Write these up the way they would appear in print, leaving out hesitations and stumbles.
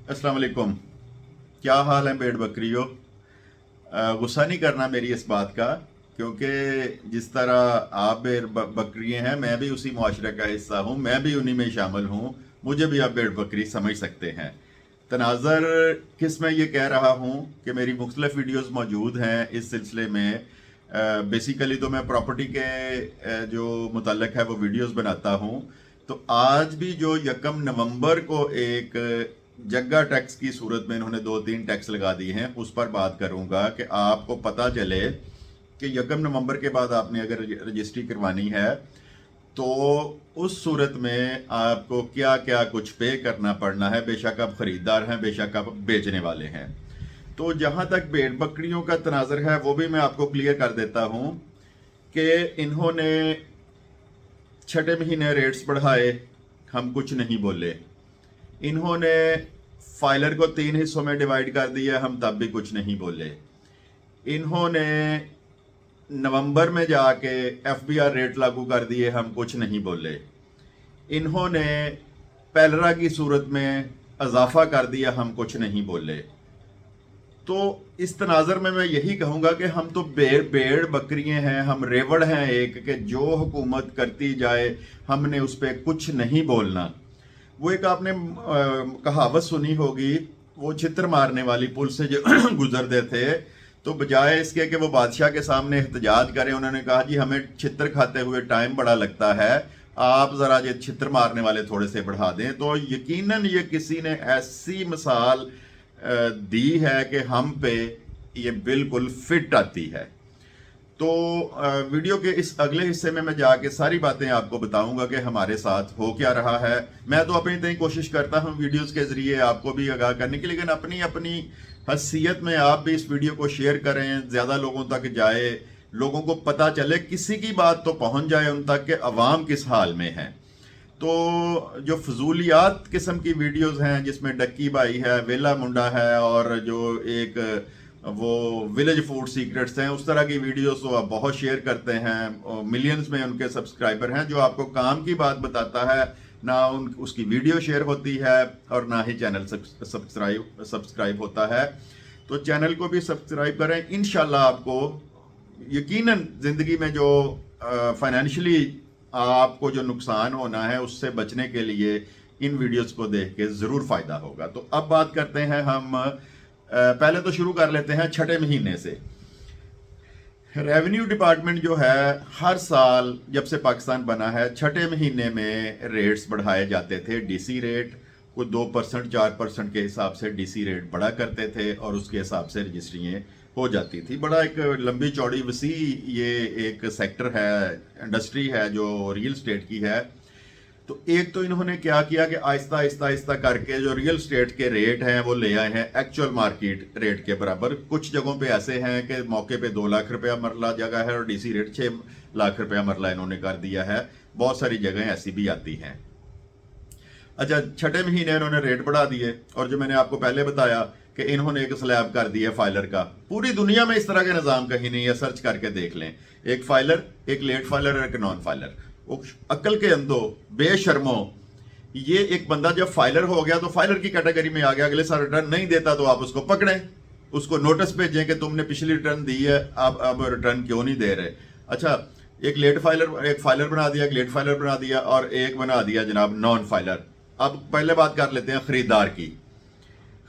अस्सलाम वालेकुम। क्या हाल है भेड़ बकरियों? गुस्सा नहीं करना मेरी इस बात का, क्योंकि जिस तरह आप भेड़ बकरियाँ हैं, मैं भी उसी मुआशरे का हिस्सा हूँ, मैं भी उन्हीं में शामिल हूँ। मुझे भी आप भेड़ बकरी समझ सकते हैं। तनाज़र किस मैं ये कह रहा हूँ कि मेरी मुख्तलिफ वीडियोस मौजूद हैं इस सिलसिले में। बेसिकली तो मैं प्रॉपर्टी के जो मुतल्लिक है वो वीडियोस बनाता हूँ। तो आज भी जो 1 नवंबर को एक जग्गा टैक्स की सूरत में इन्होंने 2-3 टैक्स लगा दिए हैं, उस पर बात करूंगा कि आपको पता चले कि 1 नवंबर के बाद आपने अगर रजिस्ट्री करवानी है तो उस सूरत में आपको क्या क्या कुछ पे करना पड़ना है। बेशक आप खरीदार हैं, बेशक आप बेचने वाले हैं। तो जहां तक भेड़ बकरियों का तनाजर है वो भी मैं आपको क्लियर कर देता हूं कि इन्होंने छठे महीने रेट्स बढ़ाए, हम कुछ नहीं बोले। इन्होंने फाइलर को 3 हिस्सों में डिवाइड कर दिया, हम तब भी कुछ नहीं बोले। इन्होंने नवंबर में जाके एफबीआर रेट लागू कर दिए, हम कुछ नहीं बोले। इन्होंने पैलरा की सूरत में इजाफा कर दिया, हम कुछ नहीं बोले। तो इस तनाजर में मैं यही कहूंगा कि हम तो भेड़ भेड़ बकरियां हैं, हम रेवड़ हैं एक कि जो हुकूमत करती जाए हमने उस पर कुछ नहीं बोलना। वो एक आपने कहावत सुनी होगी, वो छित्र मारने वाली पुल से जो गुजरते थे, तो बजाय इसके कि वो बादशाह के सामने एहतजाज करें, उन्होंने कहा जी हमें छित्र खाते हुए टाइम बड़ा लगता है, आप ज़रा ये छित्र मारने वाले थोड़े से बढ़ा दें। तो यकीनन ये किसी ने ऐसी मिसाल दी है कि हम पे ये बिल्कुल फिट आती है। तो वीडियो के इस अगले हिस्से में मैं जाके सारी बातें आपको बताऊंगा कि हमारे साथ हो क्या रहा है। मैं तो अपनी तय कोशिश करता हूं वीडियोस के जरिए आपको भी आगाह करने की, लेकिन अपनी अपनी हैसियत में आप भी इस वीडियो को शेयर करें, ज़्यादा लोगों तक जाए, लोगों को पता चले, किसी की बात तो पहुंच जाए उन तक कि अवाम किस हाल में है। तो जो फजूलियात किस्म की वीडियोस हैं जिसमें डक्की भाई है, वेला मुंडा है और जो एक वो विलेज फूड सीक्रेट्स हैं, उस तरह की वीडियोस तो आप बहुत शेयर करते हैं, मिलियंस में उनके सब्सक्राइबर हैं। जो आपको काम की बात बताता है ना उसकी वीडियो शेयर होती है और ना ही चैनल सब्सक्राइब होता है। तो चैनल को भी सब्सक्राइब करें। इंशाल्लाह आपको यकीनन ज़िंदगी में जो फाइनेंशियली आपको जो नुकसान होना है उससे बचने के लिए इन वीडियोस को देख के ज़रूर फ़ायदा होगा। तो अब बात करते हैं हम, पहले तो शुरू कर लेते हैं छठे महीने से। रेवेन्यू डिपार्टमेंट जो है हर साल जब से पाकिस्तान बना है छठे महीने में रेट्स बढ़ाए जाते थे। डीसी रेट को 2% 4% के हिसाब से डीसी रेट बढ़ा करते थे और उसके हिसाब से रजिस्ट्रियाँ हो जाती थी। बड़ा एक लंबी चौड़ी वसी ये एक सेक्टर है, इंडस्ट्री है जो रियल स्टेट की है। तो एक तो इन्होंने क्या किया कि आहिस्ता आहिस्ता आहिस्ता करके जो रियल स्टेट के रेट हैं वो ले आए हैं एक्चुअल मार्केट रेट के बराबर। कुछ जगहों पे ऐसे हैं कि मौके पे 2 लाख रुपया मरला जगह है और डीसी रेट 6 लाख रुपया मरला इन्होंने कर दिया है। बहुत सारी जगहें ऐसी भी आती हैं। अच्छा, छठे महीने इन्होंने रेट बढ़ा दिए और जो मैंने आपको पहले बताया कि इन्होंने एक स्लैब कर दिया फाइलर का। पूरी दुनिया में इस तरह के निज़ाम कहीं नहीं है, सर्च करके देख लें। एक फाइलर, एक लेट फाइलर और एक नॉन फाइलर। वो अक्ल के अंधो, बेशर्मो, ये एक बंदा जब फाइलर हो गया तो फाइलर की कैटेगरी में आ गया। अगले साल रिटर्न नहीं देता तो आप उसको पकड़ें, उसको नोटिस भेजें कि तुमने पिछली रिटर्न दी है, अब रिटर्न क्यों नहीं दे रहे। अच्छा, एक लेट फाइलर, एक फाइलर बना दिया, एक लेट फाइलर बना दिया और एक बना दिया जनाब नॉन फाइलर। अब पहले बात कर लेते हैं खरीदार की।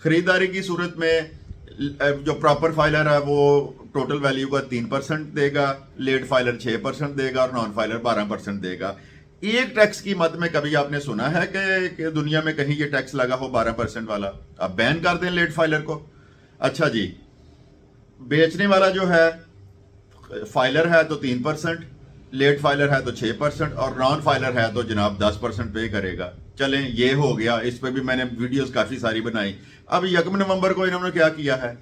खरीदारी की सूरत में जो प्रॉपर फाइलर है वो टोटल वैल्यू का 3% देगा, लेट फाइलर 6% देगा और नॉन फाइलर 12% देगा। एक टैक्स की मद में कभी आपने सुना है कि दुनिया में कहीं ये टैक्स लगा हो 12% वाला? अब बैन कर दें लेट फाइलर को। अच्छा जी, बेचने वाला जो है फाइलर है तो 3%, लेट फाइलर है तो 6% और नॉन फाइलर है तो जनाब 10% पे करेगा। चलें, ये हो गया। इस पे भी मैंने वीडियोस काफ़ी सारी बनाई। अब 1 नवंबर को इन्होंने क्या किया है,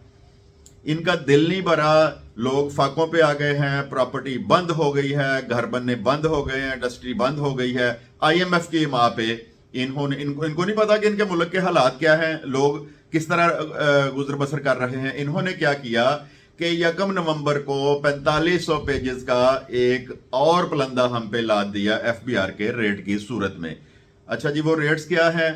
इनका दिल नहीं भरा, लोग फाकों पे आ गए हैं, प्रॉपर्टी बंद हो गई है, घर बनने बंद हो गए हैं, इंडस्ट्री बंद हो गई है। IMF की माँ पे इन्होंने इनको नहीं पता कि इनके मुल्क के हालात क्या हैं, लोग किस तरह गुजर बसर कर रहे हैं। इन्होंने क्या किया कि 1 नवंबर को 4500 पेजेस का एक और पलंदा हम पे लाद दिया FBR के रेट की सूरत में। अच्छा जी, वो रेट्स क्या हैं?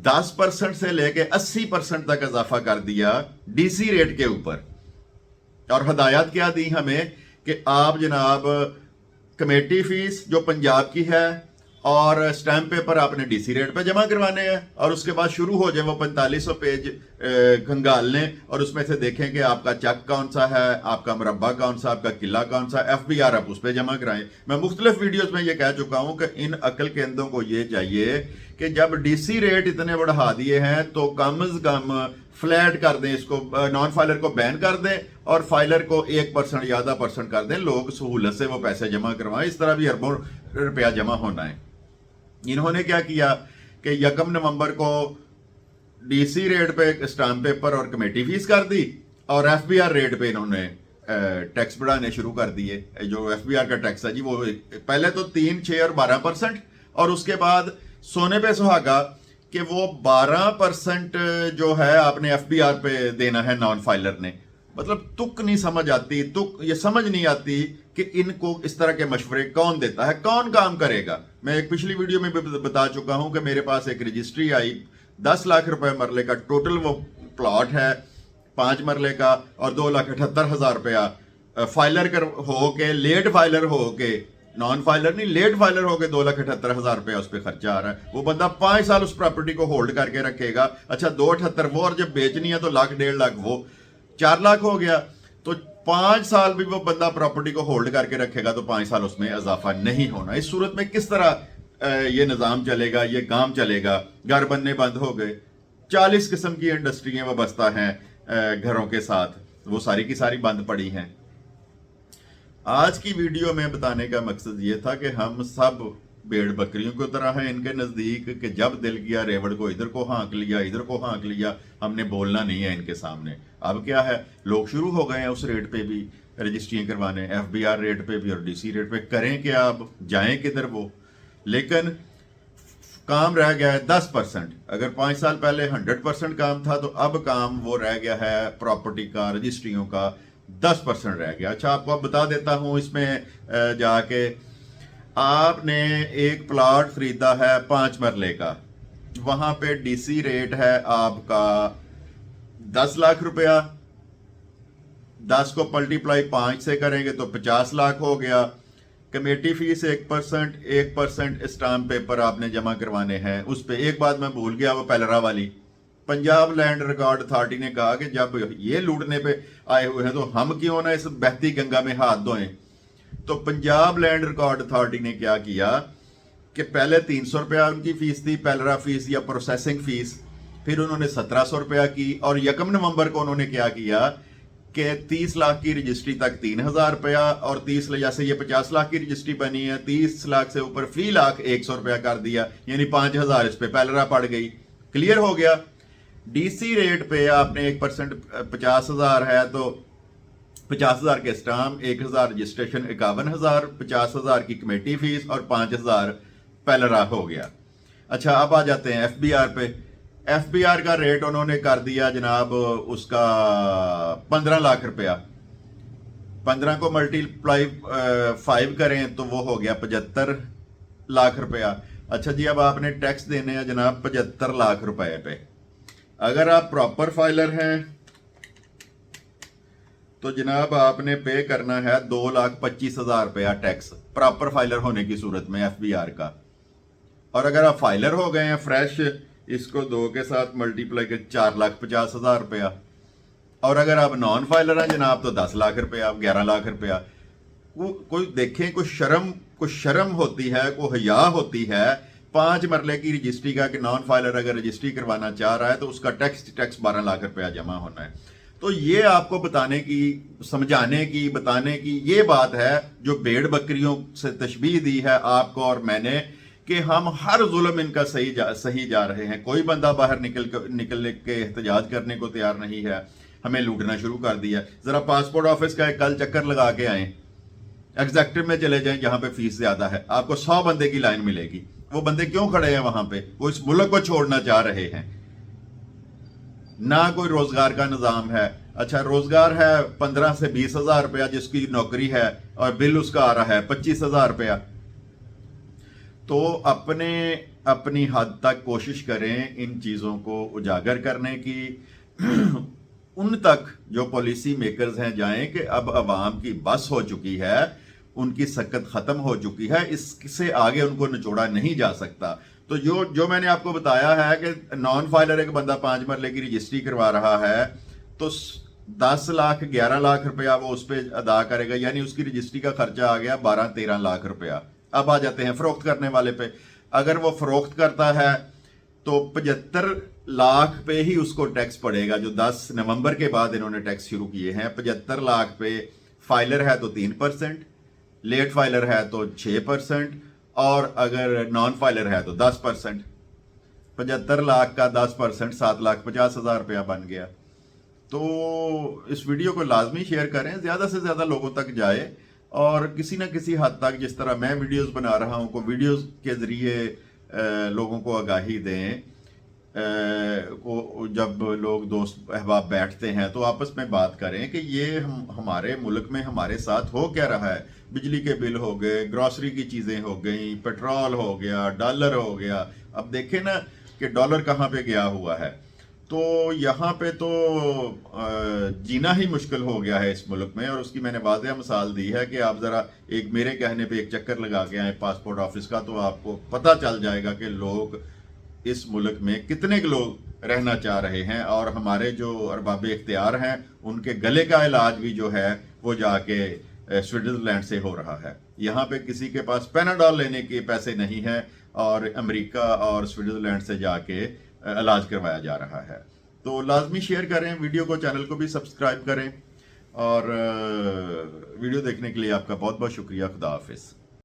10% से लेके 80% तक इजाफा कर दिया डीसी रेट के ऊपर। और हदायत क्या दी हमें कि आप जनाब कमेटी फीस जो पंजाब की है और स्टैम्प पेपर आपने डीसी रेट पे जमा करवाने हैं, और उसके बाद शुरू हो जाए वो 4500 पेज खंगाल लें और उसमें से देखें कि आपका चक कौन सा है, आपका मुरब्बा कौन सा, आपका किला कौन सा, FBR आप उस पर जमा कराएं। मैं मुख्तलिफ वीडियोस में ये कह चुका हूं कि इन अकल केंद्रों को ये चाहिए कि जब डीसी रेट इतने बढ़ा दिए हैं तो कम अज कम फ्लैट कर दें, इसको नॉन फाइलर को बैन कर दें और फाइलर को 1% या आधा % कर दें, लोग सहूलत से वो पैसे जमा करवाएं। इस तरह भी अरबों रुपया जमा होना है। इन्होंने क्या किया कि 1 नवंबर को डीसी रेट पे स्टाम्प पेपर और कमेटी फीस कर दी और FBR रेट पे इन्होंने टैक्स बढ़ाने शुरू कर दिए। जो FBR का टैक्स है जी वो पहले तो 3, 6 और 12%, और उसके बाद सोने पे सुहागा कि वो 12% जो है आपने FBR पे देना है नॉन फाइलर ने। मतलब तुक नहीं समझ आती, तुक ये समझ नहीं आती कि इनको इस तरह के मशवरे कौन देता है, कौन काम करेगा। मैं एक पिछली वीडियो में भी बता चुका हूं कि मेरे पास एक रजिस्ट्री आई 10 लाख रुपए मरले का टोटल वो प्लॉट है, 5 मरले का, और 2,78,000 रुपया फाइलर कर हो के, लेट फाइलर हो के, नॉन फाइलर नहीं लेट फाइलर हो के 2,78,000 रुपया उस पर खर्चा आ रहा है। वो बंदा 5 साल उस प्रॉपर्टी को होल्ड करके रखेगा। अच्छा 2,78,000 वो, और जब बेचनी है तो 1,00,000 1.5 लाख वो, 4 लाख हो गया। तो 5 साल भी वो बंदा प्रॉपर्टी को होल्ड करके रखेगा तो 5 साल उसमें इजाफा नहीं होना। इस सूरत में किस तरह ये निज़ाम चलेगा, ये काम चलेगा? घर बनने बंद हो गए, 40 किस्म की इंडस्ट्रियां वाबस्ता हैं घरों के साथ, वो सारी की सारी बंद पड़ी हैं। आज की वीडियो में बताने का मकसद ये था कि हम सब भेड़ बकरियों की तरह हैं इनके नज़दीक, कि जब दिल किया रेवड़ को इधर को हाँक लिया, इधर को हाँक लिया, हमने बोलना नहीं है इनके सामने। अब क्या है, लोग शुरू हो गए हैं उस रेट पे भी रजिस्ट्रियाँ करवाने, FBR रेट पे भी और डीसी रेट पे। करें क्या, अब जाएं किधर वो? लेकिन काम रह गया है 10%। अगर 5 साल पहले 100% काम था तो अब काम वो रह गया है प्रॉपर्टी का, रजिस्ट्रियों का 10% रह गया। अच्छा आपको अब बता देता हूँ, इसमें जाके आपने एक प्लॉट खरीदा है 5 मरले का, वहां पे डीसी रेट है आपका 10 लाख रुपया, 10 को मल्टीप्लाई 5 से करेंगे तो 50 लाख हो गया। कमेटी फीस 1% स्टाम्प पेपर आपने जमा करवाने हैं उस पे। एक बात मैं भूल गया, वो पैलरा वाली, पंजाब लैंड रिकॉर्ड अथॉरिटी ने कहा कि जब ये लूटने पे आए हुए हैं तो हम क्यों ना इस बहती गंगा में हाथ धोएं। तो पंजाब लैंड रिकॉर्ड अथॉरिटी ने क्या किया कि पहले 300 रुपया उनकी फीस थी, पैलरा फीस या प्रोसेसिंग फीस, फिर उन्होंने 1700 रुपया की, और 1 नवंबर को उन्होंने क्या किया कि 30 लाख की रजिस्ट्री तक 3,000 रुपया, और 30 जैसे ये 50 लाख की रजिस्ट्री बनी है, 30 लाख से ऊपर फी लाख 100 रुपया कर दिया, यानी 5,000 इस पे पैलरा पड़ गई। क्लियर हो गया। डीसी रेट पे आपने 1% 50,000 है तो 50,000 के स्टाम्प, 1,000 रजिस्ट्रेशन, 51,000, 50,000 की कमेटी फीस और 5,000 पैलरा हो गया। अच्छा अब आ जाते हैं FBR पे। FBR का रेट उन्होंने कर दिया जनाब उसका 15 लाख रुपया। 15 को मल्टीप्लाई 5 करें तो वो हो गया 75 लाख रुपया। अच्छा जी अब आपने टैक्स देने हैं जनाब 75 लाख रुपए पे। अगर आप प्रॉपर फाइलर हैं तो जनाब आपने पे करना है 2,25,000 रुपया टैक्स, प्रॉपर फाइलर होने की सूरत में FBR का। और अगर आप फाइलर हो गए हैं फ्रेश, इसको 2 के साथ मल्टीप्लाई कर 4,50,000 रुपया। और अगर आप नॉन फाइलर हैं जनाब तो 10 लाख रुपया, 11 लाख रुपया। कोई देखें, कुछ शर्म होती है, कोई हया होती है 5 मरले की रजिस्ट्री का, कि नॉन फाइलर अगर रजिस्ट्री करवाना चाह रहा है तो उसका टैक्स 12 लाख रुपया जमा होना है। तो ये आपको बताने की, समझाने की, बताने की ये बात है जो भेड़ बकरियों से तशबीह दी है आपको और मैंने, कि हम हर जुल्म इनका सही जा रहे हैं। कोई बंदा बाहर निकल के एहतजाज करने को तैयार नहीं है, हमें लूटना शुरू कर दिया। जरा पासपोर्ट ऑफिस का एक कल चक्कर लगा के आए, एग्जेक्टिव में चले जाएं जहां पे फीस ज्यादा है, आपको 100 बंदे की लाइन मिलेगी। वो बंदे क्यों खड़े हैं वहां पे? वो इस मुल्क को छोड़ना चाह रहे हैं। ना कोई रोजगार का निजाम है। अच्छा रोजगार है 15 से 20,000 रुपया जिसकी नौकरी है, और बिल उसका आ रहा है 25,000 रुपया। तो अपने अपनी हद तक कोशिश करें इन चीज़ों को उजागर करने की, उन तक जो पॉलिसी मेकर्स हैं जाएं कि अब अवाम की बस हो चुकी है, उनकी सकत ख़त्म हो चुकी है, इससे आगे उनको निचोड़ा नहीं जा सकता। तो जो मैंने आपको बताया है कि नॉन फाइलर एक बंदा 5 मरले की रजिस्ट्री करवा रहा है, तो 10 लाख 11 लाख रुपया वो उस पर अदा करेगा, यानी उसकी रजिस्ट्री का खर्चा आ गया 12-13 लाख रुपया। अब आ जाते हैं फरोख्त करने वाले पे। अगर वो फरोख्त करता है तो 75 लाख पे ही उसको टैक्स पड़ेगा, जो 10 नवंबर के बाद इन्होंने टैक्स शुरू किए हैं। 75 लाख पे फाइलर है तो 3%, लेट फाइलर है तो 6%, और अगर नॉन फाइलर है तो 10%। 75 लाख का 10% 7,50,000 रुपया बन गया। तो इस वीडियो को लाजमी शेयर करें, ज़्यादा से ज़्यादा लोगों तक जाए, और किसी न किसी हद तक जिस तरह मैं वीडियोस बना रहा हूँ को वीडियोस के ज़रिए लोगों को आगाही दें। को जब लोग दोस्त अहबाब बैठते हैं तो आपस में बात करें कि ये हमारे मुल्क में हमारे साथ हो क्या रहा है। बिजली के बिल हो गए, ग्रॉसरी की चीज़ें हो गई, पेट्रोल हो गया, डॉलर हो गया। अब देखें ना कि डॉलर कहाँ पे गया हुआ है। तो यहाँ पे तो जीना ही मुश्किल हो गया है इस मुल्क में, और उसकी मैंने वाज़ेह मिसाल दी है कि आप ज़रा एक मेरे कहने पे एक चक्कर लगा के आए पासपोर्ट ऑफिस का, तो आपको पता चल जाएगा कि लोग इस मुल्क में कितने लोग रहना चाह रहे हैं, और हमारे जो अरबाब इख्तियार हैं उनके गले का इलाज भी जो है वो जाके स्विट्ज़रलैंड से हो रहा है। यहाँ पे किसी के पास पैनाडॉल लेने के पैसे नहीं हैं, और अमेरिका और स्विट्ज़रलैंड से जाके इलाज करवाया जा रहा है। तो लाजमी शेयर करें वीडियो को, चैनल को भी सब्सक्राइब करें, और वीडियो देखने के लिए आपका बहुत बहुत शुक्रिया। खुदा हाफिज़।